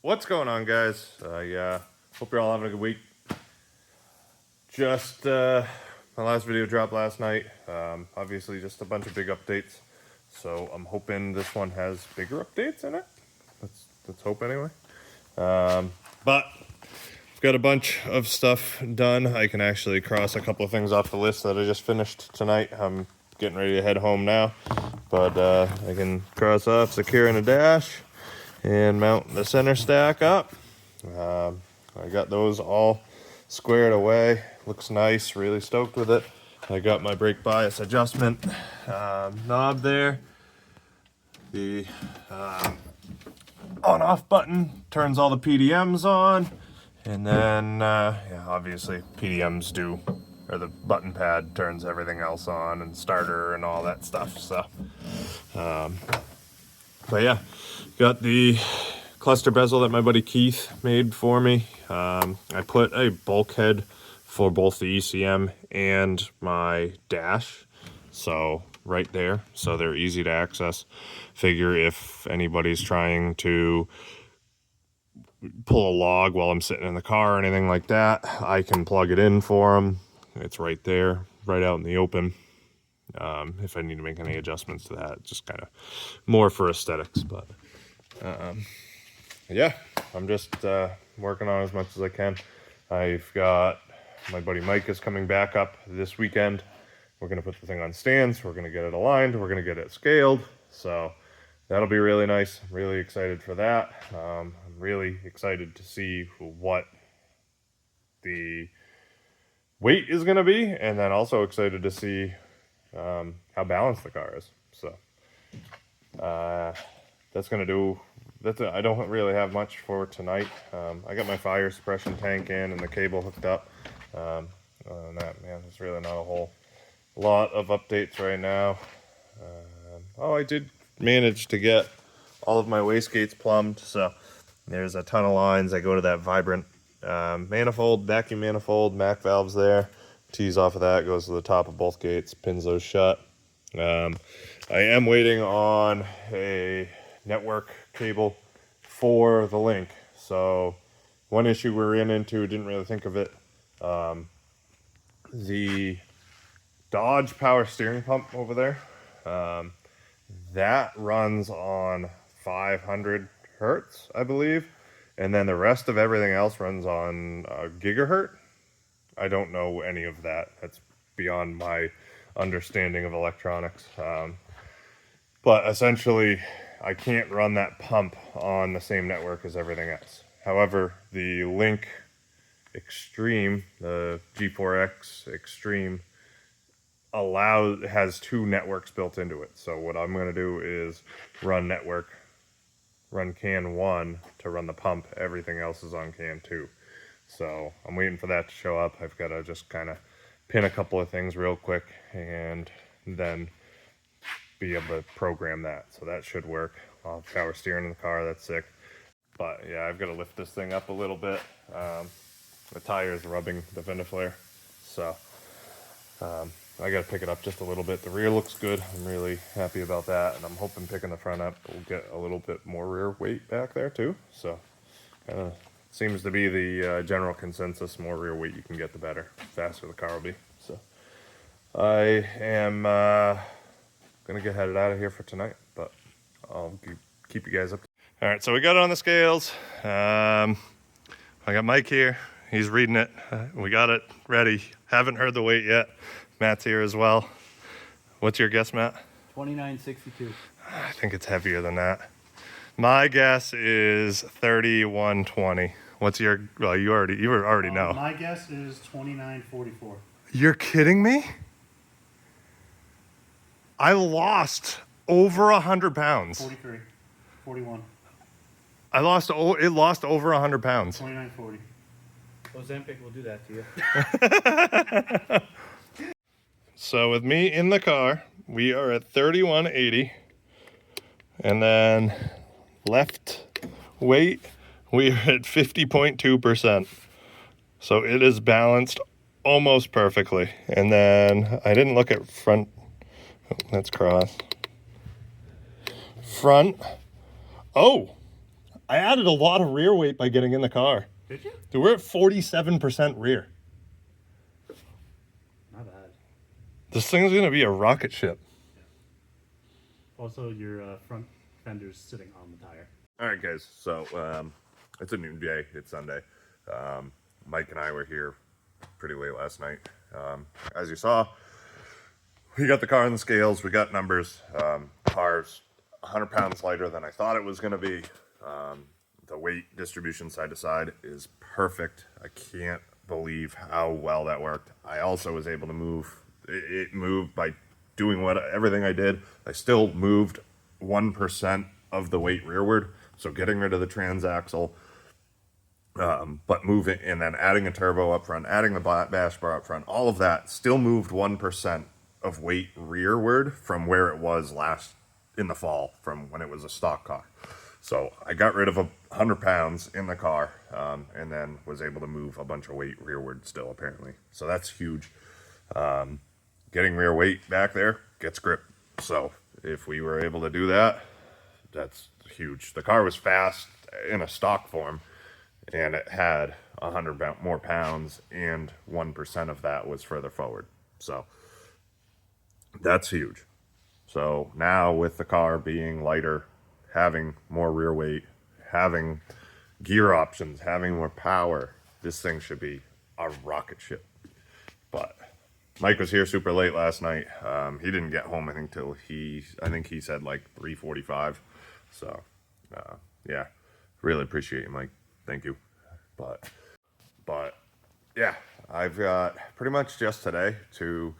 What's going on, guys? I hope you're all having a good week. Just my last video dropped last night. Obviously just a bunch of big updates, so I'm hoping this one has bigger updates in it. Let's hope anyway. But I've got a bunch of stuff done. I can actually cross a couple of things off the list that I just finished tonight. I'm getting ready to head home now, but I can cross off securing a dash and mount the center stack up. I got those all squared away. Looks nice, really stoked with it. I got my brake bias adjustment knob there. The on-off button turns all the PDMs on, and then yeah, obviously PDMs do, or the button pad turns everything else on, and starter and all that stuff. So but yeah, got the cluster bezel that my buddy Keith made for me. I put a bulkhead for both the ECM and my dash, so right there, so they're easy to access. Figure if anybody's trying to pull a log while I'm sitting in the car or anything like that, I can plug it in for them. It's right there, right out in the open. If I need to make any adjustments to that, just kind of more for aesthetics. But yeah, I'm just working on as much as I can. I've got my buddy Mike is coming back up this weekend. We're going to put the thing on stands. We're going to get it aligned. We're going to get it scaled. So that'll be really nice. I'm really excited for that. I'm really excited to see what the weight is going to be, and then also excited to see how balanced the car is. So that's going to do. I don't really have much for tonight. I got my fire suppression tank in and the cable hooked up. Other than that, man, there's really not a whole lot of updates right now. Oh, I did manage to get all of my wastegates plumbed, so there's a ton of lines. I go to that Vibrant manifold, vacuum manifold, MAC valves there. Tees off of that, goes to the top of both gates, pins those shut. I am waiting on a network cable for the link. So one issue we ran into, didn't really think of it. The Dodge power steering pump over there, that runs on 500 hertz, I believe. And then the rest of everything else runs on gigahertz. I don't know any of that. That's beyond my understanding of electronics. But essentially, I can't run that pump on the same network as everything else. However, the Link Extreme, the G4X Extreme, has two networks built into it. So what I'm going to do is run CAN 1 to run the pump. Everything else is on CAN 2. So I'm waiting for that to show up. I've got to just kind of pin a couple of things real quick and then be able to program that. So that should work. I'll have power steering in the car. That's sick. But yeah, I've got to lift this thing up a little bit. The tire is rubbing the fender flare. So I got to pick it up just a little bit. The rear looks good. I'm really happy about that. And I'm hoping picking the front up will get a little bit more rear weight back there too. So seems to be the general consensus. More rear weight you can get, the better. Faster the car will be. So I am gonna get headed out of here for tonight, but I'll keep you guys up. All right, so we got it on the scales. I got Mike here. He's reading it. We got it ready. Haven't heard the weight yet. Matt's here as well. What's your guess, Matt? 2962. I think it's heavier than that. My guess is 3120. What's your? Well, you already know. My guess is 2944. You're kidding me? I lost over 100 pounds. 43. 41. It lost over 100 pounds. 2940. Ozempic will do that to you. So with me in the car, we are at 3180. And then left weight, we are at 50.2%. So it is balanced almost perfectly. And then I didn't look at front. Oh, let's cross. Front. Oh, I added a lot of rear weight by getting in the car. Did you? Dude, we're at 47% rear. Not bad. This thing's gonna be a rocket ship. Also, your front fender's sitting on the tire. All right, guys. So it's a new day. It's Sunday. Mike and I were here pretty late last night. As you saw, we got the car on the scales. We got numbers. Car's 100 pounds lighter than I thought it was going to be. The weight distribution side to side is perfect. I can't believe how well that worked. I also was able to move. It moved by doing everything I did. I still moved 1% of the weight rearward. So getting rid of the transaxle, but moving and then adding a turbo up front, adding the bash bar up front, all of that still moved 1% of weight rearward from where it was last in the fall, from when it was a stock car. So I got rid of 100 pounds in the car, and then was able to move a bunch of weight rearward still, apparently. So that's huge. Getting rear weight back there gets grip. So if we were able to do that, that's huge. The car was fast in a stock form, and it had 100 more pounds, and 1% of that was further forward. So that's huge. So now with the car being lighter, having more rear weight, having gear options, having more power, this thing should be a rocket ship. But Mike was here super late last night. He didn't get home, I think, till I think he said like 3:45. So, yeah, really appreciate you, Mike. Thank you. But yeah, I've got pretty much just today to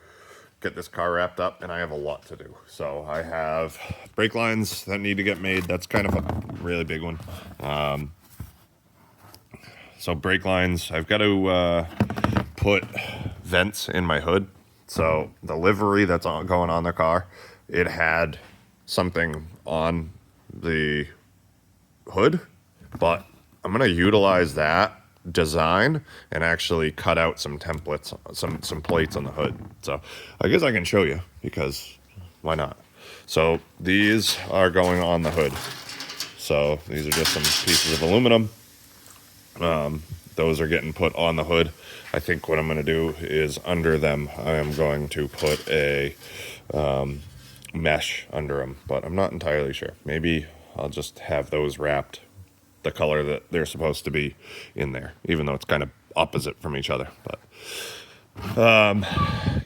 get this car wrapped up, and I have a lot to do. So I have brake lines that need to get made. That's kind of a really big one. So brake lines, I've got to put vents in my hood. So the livery that's going on the car, it had something on the hood, but I'm going to utilize that design and actually cut out some templates, some plates on the hood. So I guess I can show you, because why not? So these are going on the hood. So these are just some pieces of aluminum. Those are getting put on the hood. I think what I'm going to do is under them, I am going to put a mesh under them, but I'm not entirely sure. Maybe I'll just have those wrapped the color that they're supposed to be in there, even though it's kind of opposite from each other. But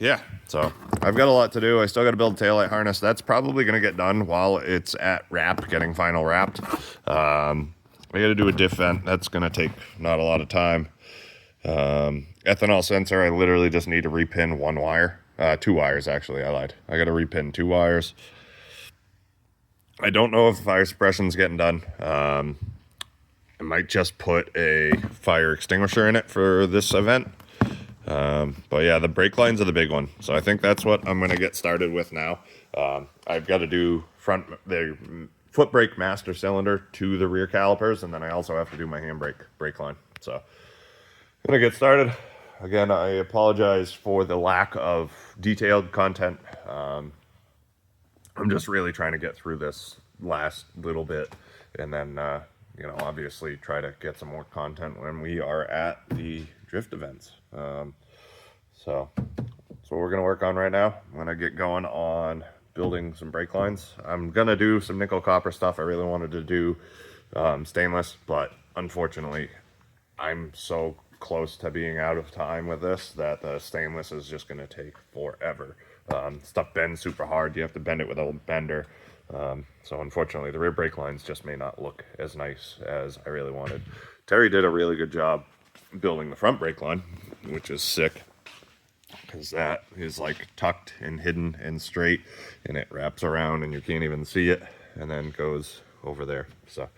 yeah, so I've got a lot to do. I still got to build a taillight harness. That's probably going to get done while it's at wrap, getting final wrapped. I got to do a diff vent. That's going to take not a lot of time. Ethanol sensor, I literally just need to repin one wire. 2 wires, actually. I lied. I got to repin 2 wires. I don't know if fire suppression's getting done. I might just put a fire extinguisher in it for this event. But yeah, the brake lines are the big one. So I think that's what I'm going to get started with now. I've got to do the foot brake master cylinder to the rear calipers, and then I also have to do my handbrake brake line. So I'm going to get started. Again, I apologize for the lack of detailed content. I'm just really trying to get through this last little bit, and then obviously try to get some more content when we are at the drift events. So that's what we're going to work on right now. I'm going to get going on building some brake lines. I'm going to do some nickel copper stuff. I really wanted to do stainless, but unfortunately I'm so close to being out of time with this that the stainless is just going to take forever. Stuff bends super hard. You have to bend it with a bender. So unfortunately the rear brake lines just may not look as nice as I really wanted. Terry did a really good job building the front brake line, which is sick, because that is like tucked and hidden and straight, and it wraps around and you can't even see it, and then goes over there. So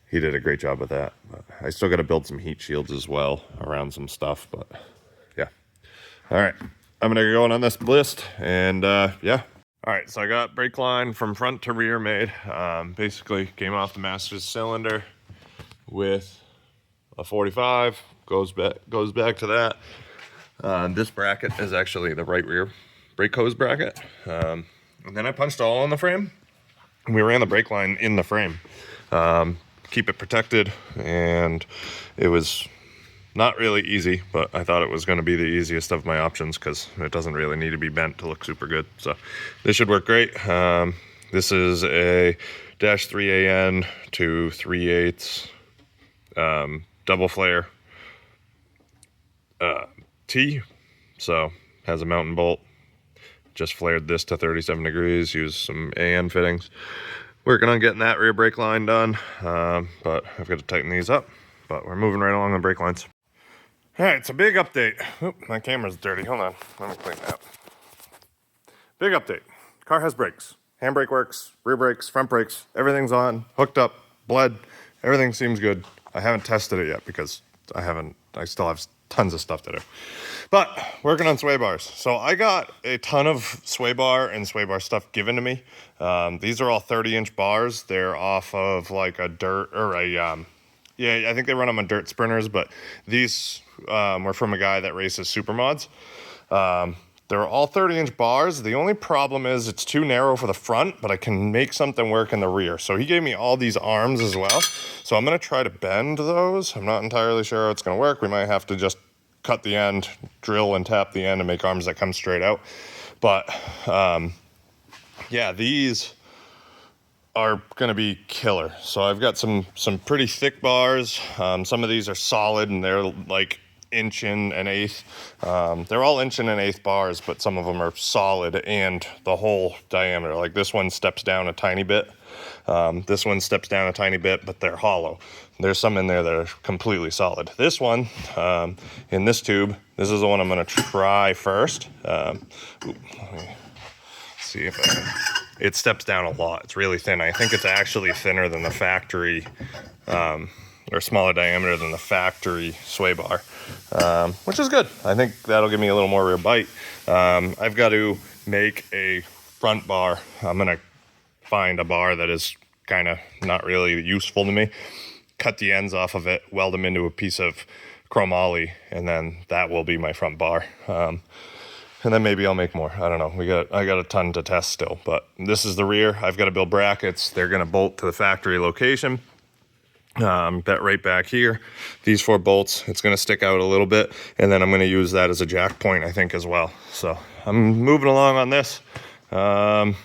he did a great job with that. But I still got to build some heat shields as well around some stuff, but yeah. All right, I'm gonna go on this list, and yeah. All right, so I got brake line from front to rear made. Basically came off the master's cylinder with a 45, goes back to that. This bracket is actually the right rear brake hose bracket. And then I punched a hole in the frame, and we ran the brake line in the frame. keep it protected, and it was not really easy, but I thought it was going to be the easiest of my options because it doesn't really need to be bent to look super good. So this should work great. This is a -3AN to 3/8 double flare T. So has a mountain bolt. Just flared this to 37 degrees, used some AN fittings. Working on getting that rear brake line done, but I've got to tighten these up. But we're moving right along the brake lines. All right, it's a big update. Oop, my camera's dirty. Hold on, let me clean that. Big update. Car has brakes. Handbrake works, rear brakes, front brakes. Everything's on, hooked up, bled. Everything seems good. I haven't tested it yet because I still have tons of stuff to do. But working on sway bars. So I got a ton of sway bar and sway bar stuff given to me. These are all 30-inch bars. They're off of like a dirt or a, yeah, I think they run them on dirt sprinters, but these were from a guy that races supermods. They're all 30-inch bars. The only problem is it's too narrow for the front, but I can make something work in the rear. So he gave me all these arms as well. So I'm gonna try to bend those. I'm not entirely sure how it's gonna work. We might have to just cut the end, drill and tap the end and make arms that come straight out. But yeah, these are gonna be killer. So I've got some pretty thick bars. Some of these are solid and they're like 1.125 inches. They're all 1.125 inches bars, but some of them are solid and the whole diameter. Like this one steps down a tiny bit. This one steps down a tiny bit, but they're hollow. There's some in there that are completely solid. This one, in this tube, this is the one I'm gonna try first. Let me see if I can. It steps down a lot. It's really thin. I think it's actually thinner than the factory, or smaller diameter than the factory sway bar, which is good. I think that'll give me a little more rear bite. I've got to make a front bar. I'm gonna find a bar that is kind of not really useful to me, cut the ends off of it, weld them into a piece of chromoly, and then that will be my front bar. And then maybe I'll make more. I don't know. I got a ton to test still, but this is the rear. I've got to build brackets. They're gonna bolt to the factory location. That right back here, these 4 bolts, it's going to stick out a little bit, and then I'm going to use that as a jack point, I think, as well. So I'm moving along on this, and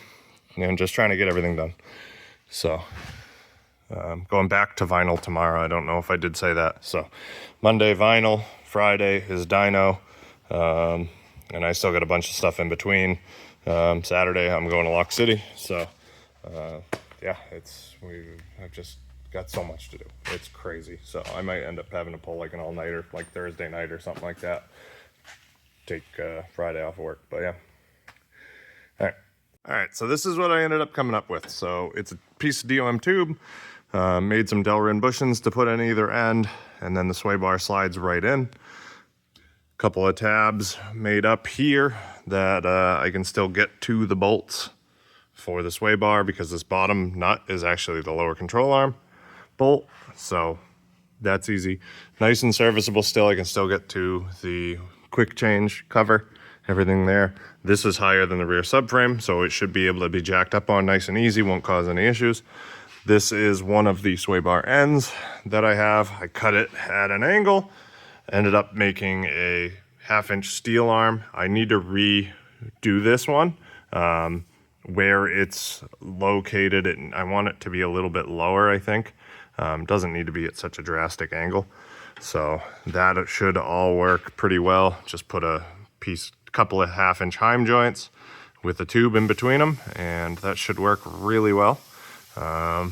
just trying to get everything done. So going back to vinyl tomorrow. I don't know if I did say that. So Monday vinyl, Friday is dyno, and I still got a bunch of stuff in between. Saturday I'm going to Lock City. So yeah, I've just got so much to do. It's crazy. So I might end up having to pull like an all-nighter, like Thursday night or something like that. Take Friday off of work, but yeah. All right, so this is what I ended up coming up with. So it's a piece of DOM tube, made some Delrin bushings to put on either end, and then the sway bar slides right in. Couple of tabs made up here that I can still get to the bolts for the sway bar, because this bottom nut is actually the lower control arm bolt, so that's easy. Nice and serviceable still. I can still get to the quick change cover, everything there. This is higher than the rear subframe, so it should be able to be jacked up on nice and easy, won't cause any issues. This is one of the sway bar ends that I have. I cut it at an angle, ended up making a 1/2-inch steel arm. I need to redo this one. Where it's located, I want it to be a little bit lower, I think. Doesn't need to be at such a drastic angle. So that should all work pretty well. Just put a couple of 1/2-inch heim joints with a tube in between them, and that should work really well. But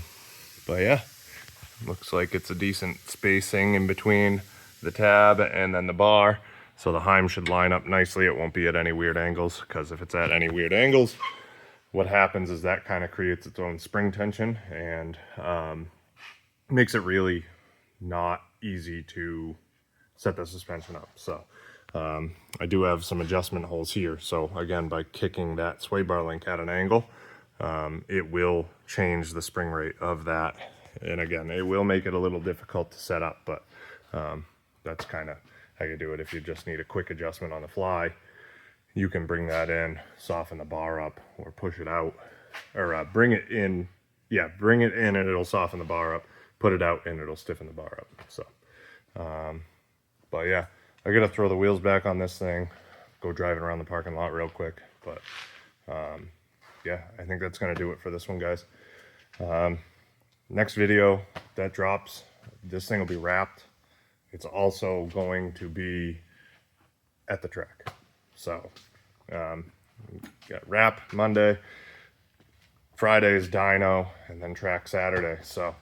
yeah, looks like it's a decent spacing in between the tab and then the bar. So the heim should line up nicely. It won't be at any weird angles, because if it's at any weird angles, what happens is that kind of creates its own spring tension and makes it really not easy to set the suspension up. So I do have some adjustment holes here. So again, by kicking that sway bar link at an angle, it will change the spring rate of that. And again, it will make it a little difficult to set up, but that's kind of how you do it. If you just need a quick adjustment on the fly, you can bring that in, soften the bar up, or push it out, or bring it in. Yeah, bring it in and it'll soften the bar up. put it out and it'll stiffen the bar up. So, but yeah, I gotta throw the wheels back on this thing, go driving around the parking lot real quick. But yeah, I think that's gonna do it for this one, guys. Next video that drops, this thing will be wrapped. It's also going to be at the track. So, got wrap Monday, Friday's dyno, and then track Saturday. So,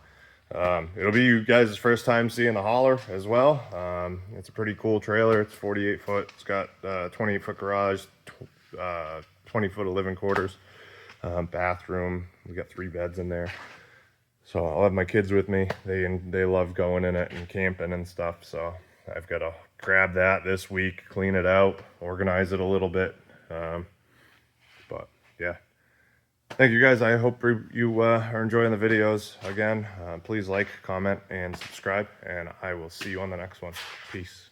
it'll be you guys' first time seeing the hauler as well. It's a pretty cool trailer. It's 48 foot. It's got 28 foot garage, 20 foot of living quarters, bathroom. We got 3 beds in there. So I'll have my kids with me. They love going in it and camping and stuff. So I've got to grab that this week, clean it out, organize it a little bit. But yeah, thank you guys. I hope you are enjoying the videos. Again, please like, comment, and subscribe, and I will see you on the next one. Peace.